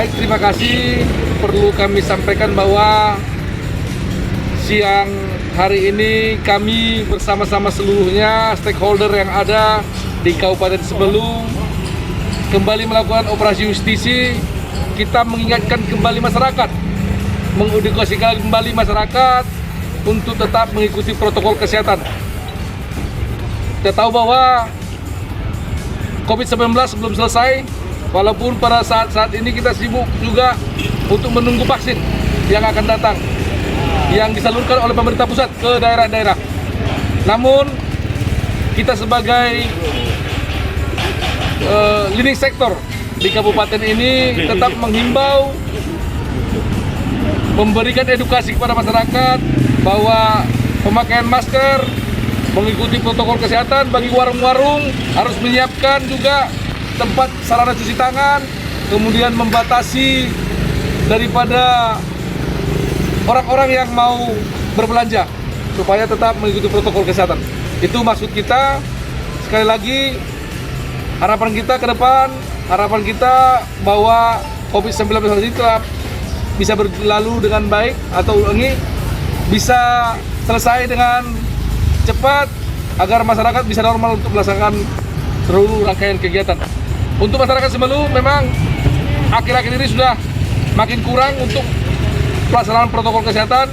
Baik, terima kasih. Perlu kami sampaikan bahwa siang hari ini kami bersama-sama seluruhnya stakeholder yang ada di Kabupaten Semeru kembali melakukan operasi justisi. Kita mengingatkan kembali masyarakat, mengedukasikan kembali masyarakat untuk tetap mengikuti protokol kesehatan. Kita tahu bahwa COVID-19 belum selesai, walaupun pada saat ini kita sibuk juga untuk menunggu vaksin yang akan datang, yang disalurkan oleh pemerintah pusat ke daerah-daerah. Namun, kita sebagai leading sektor di kabupaten ini tetap menghimbau, memberikan edukasi kepada masyarakat bahwa pemakaian masker, mengikuti protokol kesehatan. Bagi warung-warung harus menyiapkan juga tempat sarana cuci tangan, kemudian membatasi daripada orang-orang yang mau berbelanja supaya tetap mengikuti protokol kesehatan. Itu maksud kita. Sekali lagi, harapan kita ke depan, harapan kita bahwa COVID-19 ini tetap bisa berlalu dengan baik atau bisa selesai dengan cepat agar masyarakat bisa normal untuk melaksanakan seluruh rangkaian kegiatan. Untuk masyarakat Semeru memang akhir-akhir ini sudah makin kurang untuk pelaksanaan protokol kesehatan.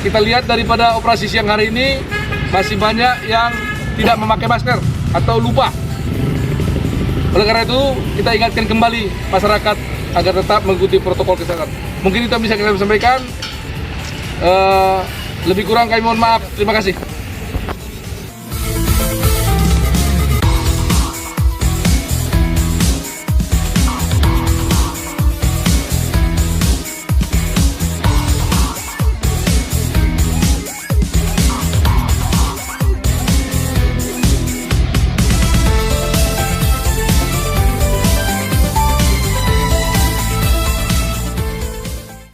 Kita lihat daripada operasi siang hari ini masih banyak yang tidak memakai masker atau lupa. Oleh karena itu kita ingatkan kembali masyarakat agar tetap mengikuti protokol kesehatan. Mungkin itu yang bisa kita sampaikan. Lebih kurang kami mohon maaf. Terima kasih.